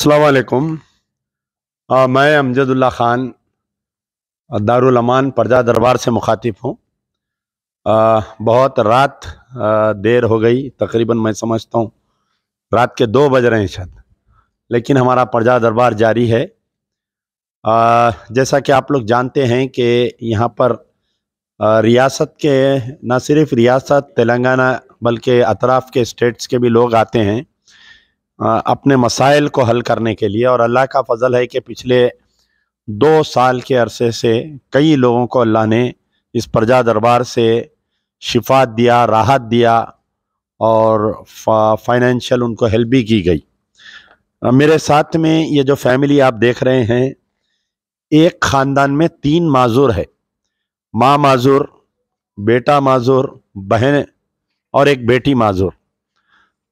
अस्सलाम वालेकुम। मैं अमजदुल्ला ख़ान दारुल अमान परजा दरबार से मुखातिब हूँ। बहुत रात देर हो गई, तकरीबन मैं समझता हूँ रात के 2 बज रहे हैं शायद, लेकिन हमारा परजा दरबार जारी है। जैसा कि आप लोग जानते हैं कि यहाँ पर रियासत के न सिर्फ रियासत तेलंगाना बल्कि अतराफ़ के स्टेट्स के भी लोग आते हैं अपने मसाइल को हल करने के लिए। और अल्लाह का फजल है कि पिछले 2 साल के अरसे से कई लोगों को अल्लाह ने इस परजा दरबार से शिफा दिया, राहत दिया और फाइनेंशियल उनको हेल्प भी की गई। मेरे साथ में ये जो फैमिली आप देख रहे हैं, एक ख़ानदान में 3 माजूर है, माँ माजूर, बेटा माजूर, बहन और एक बेटी माजूर।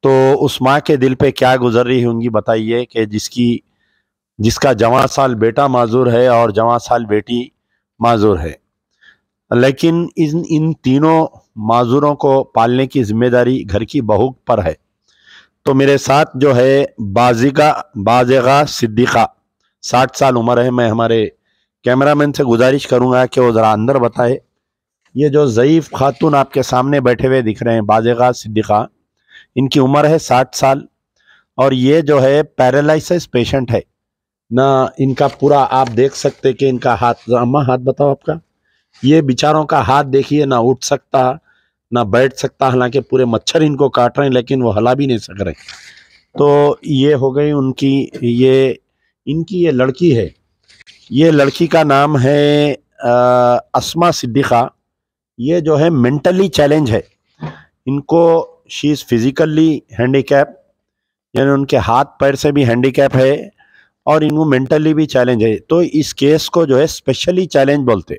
तो उस माँ के दिल पे क्या गुजर रही होंगी बताइए कि जिसका जवां साल बेटा माजूर है और जवां साल बेटी माजूर है, लेकिन इन तीनों माजूरों को पालने की जिम्मेदारी घर की बहू पर है। तो मेरे साथ जो है बाज़िगा सिद्दीक़ा, 60 साल उम्र है। मैं हमारे कैमरामैन से गुजारिश करूंगा कि वो ज़रा अंदर बताए। ये जो ज़ईफ़ खातून आपके सामने बैठे हुए दिख रहे हैं, बाज़िगा सिद्दीक़ा, इनकी उम्र है 60 साल और ये जो है पैरालिसिस पेशेंट है ना। इनका पूरा आप देख सकते कि इनका हाथ, अम्मा हाथ बताओ आपका, ये बेचारों का हाथ देखिए, ना उठ सकता ना बैठ सकता, हालांकि पूरे मच्छर इनको काट रहे हैं लेकिन वो हला भी नहीं सक रहे। तो ये हो गई उनकी, इनकी लड़की है। ये लड़की का नाम है अस्मा सिद्दीक़ा। ये जो है मेंटली चैलेंज है इनको। शी इज़ फिजिकली हैंडीकैप, यानी उनके हाथ पैर से भी हैंडीकैप है और इनको मेंटली भी चैलेंज है। तो इस केस को जो है स्पेशली चैलेंज बोलते।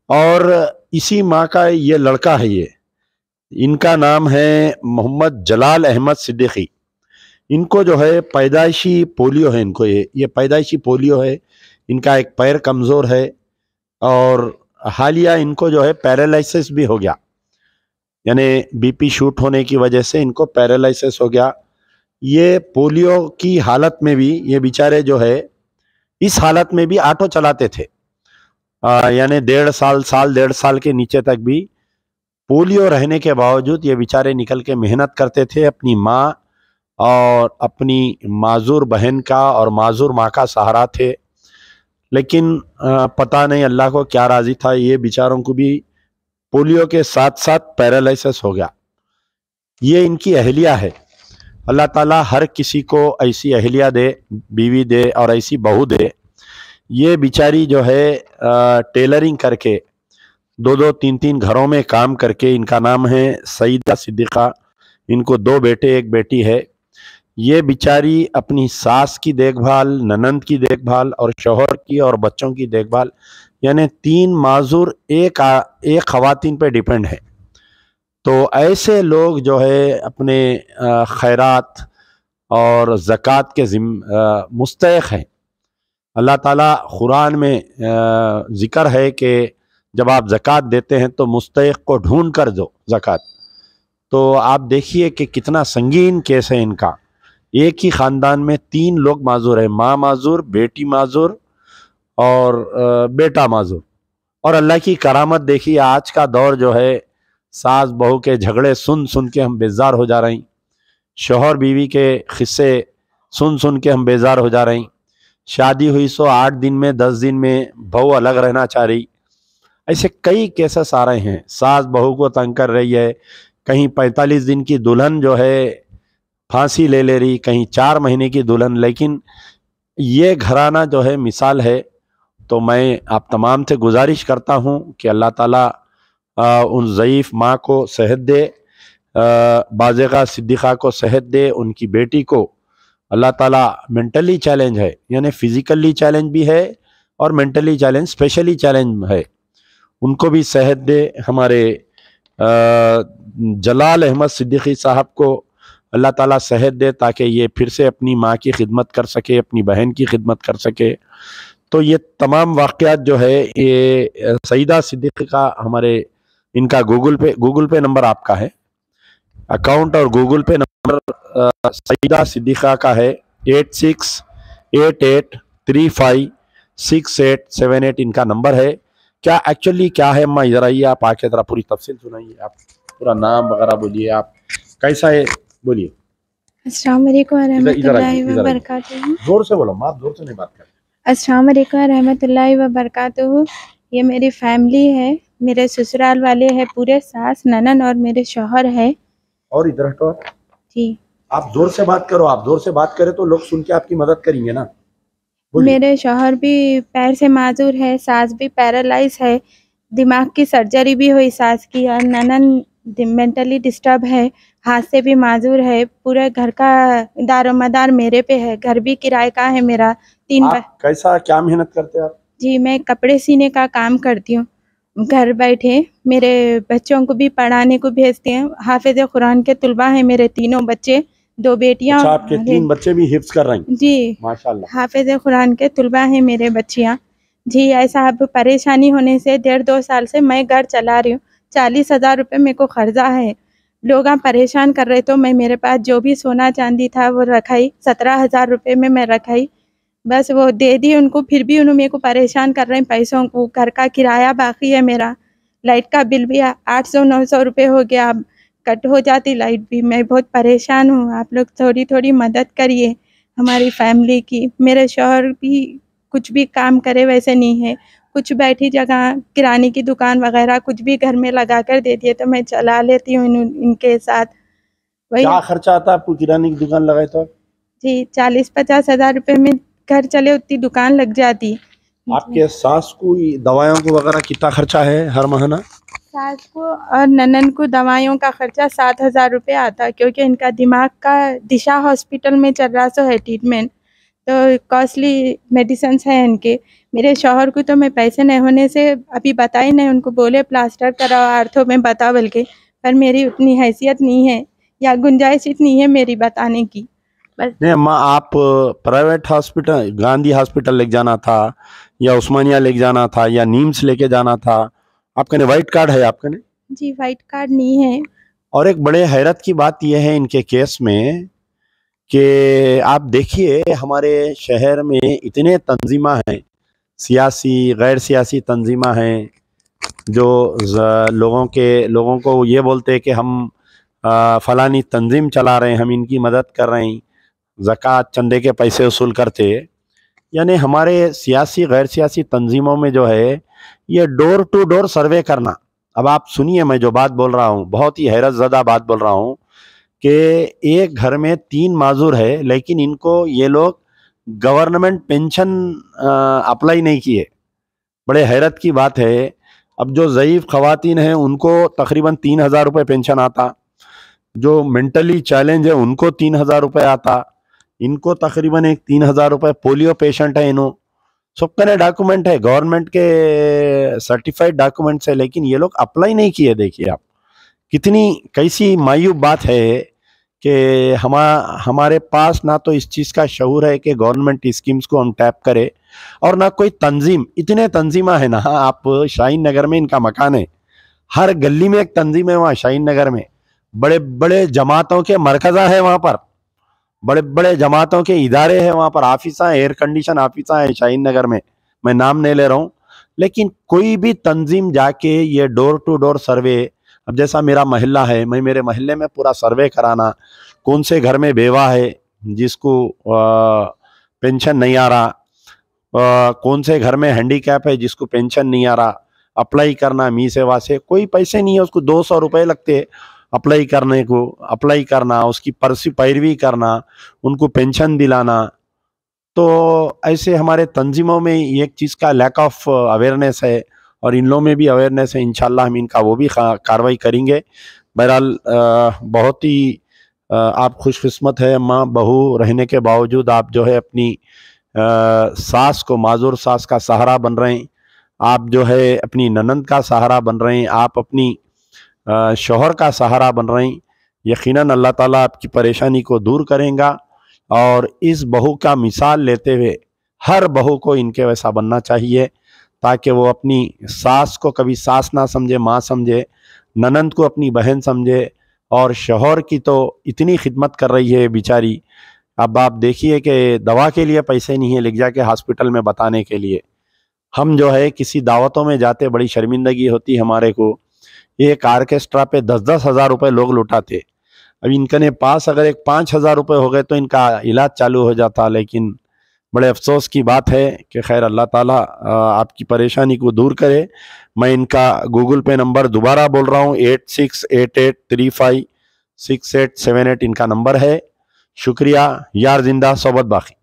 और इसी माँ का ये लड़का है, इनका नाम है मोहम्मद जलाल अहमद सिद्दीकी। इनको जो है पैदाइशी पोलियो है, इनको ये पैदाइशी पोलियो है। इनका एक पैर कमज़ोर है और हालिया इनको जो है पैरालिसिस भी हो गया, यानी बीपी शूट होने की वजह से इनको पैरालिसिस हो गया। ये पोलियो की हालत में भी ये बेचारे जो है इस हालत में भी ऑटो चलाते थे, यानी 1.5 साल के नीचे तक भी पोलियो रहने के बावजूद ये बेचारे निकल के मेहनत करते थे। अपनी माँ और अपनी माजूर बहन का और माजूर माँ का सहारा थे। लेकिन पता नहीं अल्लाह को क्या राजी था, ये बेचारों को भी पोलियो के साथ साथ पैरालिसिस हो गया। ये इनकी अहलिया है। अल्लाह ताला हर किसी को ऐसी अहलिया दे, बीवी दे और ऐसी बहू दे। ये बेचारी जो है टेलरिंग करके 2-2, 3-3 घरों में काम करके, इनका नाम है सईदा सिद्दीक़ा। इनको 2 बेटे 1 बेटी है। ये बेचारी अपनी सास की देखभाल, ननंद की देखभाल और शौहर की और बच्चों की देखभाल, यानी 3 माजूर एक ख़वातीन पे डिपेंड है। तो ऐसे लोग जो है अपने खैरात और ज़कात के मुस्तहिक़ हैं। अल्लाह ताला कुरान में ज़िक्र है कि जब आप ज़कात देते हैं तो मुस्तहिक़ को ढूंढ कर दो ज़कात। तो आप देखिए कि कितना संगीन केस है इनका। एक ही ख़ानदान में 3 लोग माजूर हैं, माँ माजूर, बेटी माजूर और बेटा माजूर। और अल्लाह की करामत देखिए, आज का दौर जो है सास बहू के झगड़े सुन सुन के हम बेजार हो जा रहे हैं। शौहर बीवी के किस्से सुन सुन के हम बेजार हो जा रहे हैं। शादी हुई सो 8 दिन में 10 दिन में बहू अलग रहना चाह रही। ऐसे कई केसेस आ रहे हैं। सास बहू को तंग कर रही है, कहीं 45 दिन की दुल्हन जो है फांसी ले रही, कहीं 4 महीने की दुल्हन। लेकिन ये घराना जो है मिसाल है। तो मैं आप तमाम से गुजारिश करता हूँ कि अल्लाह ताला उन ज़ईफ़ माँ को सेहत दे, बाज़िगा सिद्दीक़ा को सेहत दे। उनकी बेटी को अल्लाह ताला मेंटली चैलेंज है, यानी फिज़िकली चैलेंज भी है और मेंटली चैलेंज, स्पेशली चैलेंज है, उनको भी सेहत दे। हमारे जलाल अहमद सिद्दीकी साहब को अल्लाह ताला सेहत दे ताकि ये फिर से अपनी माँ की खिदमत कर सके, अपनी बहन की खिदमत कर सके। तो ये तमाम वाक़यात जो है ये सईदा सिद्दीकी का हमारे, इनका गूगल पे नंबर आपका है, अकाउंट और गूगल पे नंबर सईदा सिद्दीक़ा का है। 8688356878 इनका नंबर है। क्या एक्चुअली क्या है अम्मा, इधर आइए आप, आके जरा पूरी तफसील सुनाइए, आप पूरा नाम वगैरह बोलिए, आप कैसा है बोलिए। अस्सलाम वालेकुम इधर आइए, रहमतुल्लाहि व इधर आइए, बरकातुहू। जोर से बोलो, माँ जोर से नहीं बात कर। अस्सलाम वालेकुम रहमतुल्लाहि व बरकातुहू। ये मेरी फैमिली है, मेरे ससुराल वाले हैं पूरे, सास ननद और मेरे शौहर है और इधर हटो जी। आप, जोर से बात करो, आप जोर से बात करें तो लोग सुन के आपकी मदद करेंगे ना, बोलिए। मेरे शौहर भी पैर से माजूर है, सास भी पैरालाइज है, दिमाग की सर्जरी भी हुई सास की, और ननद मेंटली डिस्टर्ब है, हाथ से भी माजूर है। पूरे घर का दारोमदार मेरे पे है, घर भी किराए का है मेरा। आप कैसा क्या मेहनत करते हैं आप? जी, मैं कपड़े सीने का काम करती हूँ, घर बैठे मेरे बच्चों को भी पढ़ाने को भेजती हूँ। हाफिज कुरान के तुलबा हैं मेरे तीनों बच्चे, 2 बेटियाँ। अच्छा, आपके 3 बच्चे भी हिफ्ज कर रहे हैं? जी, माशाल्लाह। हाफिज कुरान के तुलबा हैं मेरे बच्चियाँ जी। ऐसा अब परेशानी होने से 1.5-2 साल से मैं घर चला रही हूँ। 40,000 रुपये मेरे को खर्चा है। लोग परेशान कर रहे, तो मैं मेरे पास जो भी सोना चांदी था वो रखाई, 17,000 रुपये में मैं रखाई, बस वो दे दी उनको। फिर भी उन्होंने मेरे को परेशान कर रहे हैं पैसों को। घर का किराया बाकी है मेरा, लाइट का बिल भी 800-900 रुपये हो गया, अब कट हो जाती लाइट भी। मैं बहुत परेशान हूँ, आप लोग थोड़ी थोड़ी मदद करिए हमारी फैमिली की। मेरे शौहर भी कुछ भी काम करे वैसे नहीं है, कुछ बैठी जगह किराने की दुकान वगैरह कुछ भी घर में लगा कर दे दिए तो मैं चला लेती हूँ इनके साथ। वही क्या खर्चा आता है आपको किराने की दुकान लगाए तो? जी, 40-50 हज़ार रुपये में घर चले उतनी दुकान लग जाती। आपके सास को दवाइयों को वगैरह कितना खर्चा है हर महीना? सास को और ननद को दवाइयों का खर्चा 7,000 रुपये आता है, क्योंकि इनका दिमाग का दिशा हॉस्पिटल में चल रहा सो है ट्रीटमेंट, तो कॉस्टली मेडिसिन्स हैं इनके। मेरे शौहर को तो मैं पैसे नहीं होने से अभी बताई नहीं, उनको बोले प्लास्टर कराओ, आर्थो में बताओ बल्कि, पर मेरी उतनी हैसियत नहीं है या गुंजाइश इतनी है मेरी बताने की। बस नहीं अम्मा, आप प्राइवेट हॉस्पिटल, गांधी हॉस्पिटल लेके जाना था या उस्मानिया लेके जाना था या नीम्स लेके जाना था? आपके ने वाइट कार्ड है आपके ने? जी, वाइट कार्ड नहीं है। और एक बड़े हैरत की बात यह है इनके केस में कि आप देखिए हमारे शहर में इतने तंजीमा हैं, सियासी गैर सियासी तंजीमा हैं, जो लोगों को ये बोलते हैं कि हम फलानी तंजीम चला रहे हैं, हम इनकी मदद कर रहे हैं, ज़कात चंदे के पैसे वसूल करते। यानी हमारे सियासी गैर सियासी तंजीमों में जो है ये डोर टू डोर सर्वे करना। अब आप सुनिए, मैं जो बात बोल रहा हूँ बहुत ही हैरत ज़दा बात बोल रहा हूँ कि एक घर में 3 माजूर है, लेकिन इनको ये लोग गवर्नमेंट पेंशन अप्लाई नहीं किए। बड़े हैरत की बात है। अब जो ज़ईफ़ ख़वातीन हैं उनको तकरीबन 3,000 रुपये पेंशन आता, जो मेंटली चैलेंज है उनको 3,000 रुपये आता, इनको तकरीबन एक 3,000 रुपये। पोलियो पेशेंट है, इन्हों सबका डॉक्यूमेंट है, गवर्नमेंट के सर्टिफाइड डॉक्यूमेंट्स है, लेकिन ये लोग अप्लाई नहीं किए। देखिए आप कितनी कैसी मायूब बात है कि हमारे पास ना तो इस चीज़ का शऊर है कि गवर्नमेंट स्कीम्स को हम टैप करे, और ना कोई तंजीम। इतने तंजीमा है ना, आप शाहीन नगर में इनका मकान है, हर गली में एक तंजीम है वहाँ शाहीन नगर में। बड़े बड़े जमातों के मरकज़ा है वहाँ पर, बड़े बड़े जमातों के इदारे हैं वहाँ पर, ऑफिसा, एयर कंडीशन ऑफिसा है शाहीन नगर में, मैं नाम नहीं ले रहा हूँ। लेकिन कोई भी तंजीम जाके ये डोर टू डोर सर्वे, अब जैसा मेरा महल्ला है, मैं मेरे महल्ले में पूरा सर्वे कराना, कौन से घर में बेवा है जिसको पेंशन नहीं आ रहा, कौन से घर में हैंडीकैप है जिसको पेंशन नहीं आ रहा, अप्लाई करना। मी सेवा से कोई पैसे नहीं है, उसको 200 रुपये लगते अप्लाई करने को, अप्लाई करना, उसकी पैरवी करना, उनको पेंशन दिलाना। तो ऐसे हमारे तंजीमों में एक चीज़ का लैक ऑफ अवेयरनेस है, और इन लोगों में भी अवेयरनेस है। इंशाल्लाह हम इनका वो भी कार्रवाई करेंगे। बहरहाल बहुत ही आप खुशकिस्मत है अम्मा, बहू रहने के बावजूद आप जो है अपनी सास को, माजूर सास का सहारा बन रहे हैं, आप जो है अपनी ननंद का सहारा बन रहे हैं, आप अपनी शौहर का सहारा बन रहे हैं। यकीनन अल्लाह ताला आपकी परेशानी को दूर करेगा, और इस बहू का मिसाल लेते हुए हर बहू को इनके वैसा बनना चाहिए, ताकि वो अपनी सास को कभी सास ना समझे, माँ समझे, ननंद को अपनी बहन समझे, और शौहर की तो इतनी खिदमत कर रही है बेचारी। اب آپ دیکھیے کہ دوا کے لیے پیسے نہیں ہیں، لکھ جا کے ہاسپٹل میں بتانے کے لیے. ہم جو ہے کسی دعوتوں میں جاتے، بڑی شرمندگی ہوتی ہمارے کو. ایک آرکیسٹرا پہ 10-10 ہزار روپے لوگ لٹاتے. اب ان کے پاس اگر ایک 5,000 روپے ہو گئے تو ان کا علاج چالو ہو جاتا. لیکن بڑے افسوس کی بات ہے کہ خیر اللہ تعالیٰ آپ کی پریشانی کو دور کرے. میں ان کا گوگل پے نمبر دوبارہ بول رہا ہوں، 8688356878 ان کا نمبر ہے. شکریہ. یار زندہ صحبت باقی.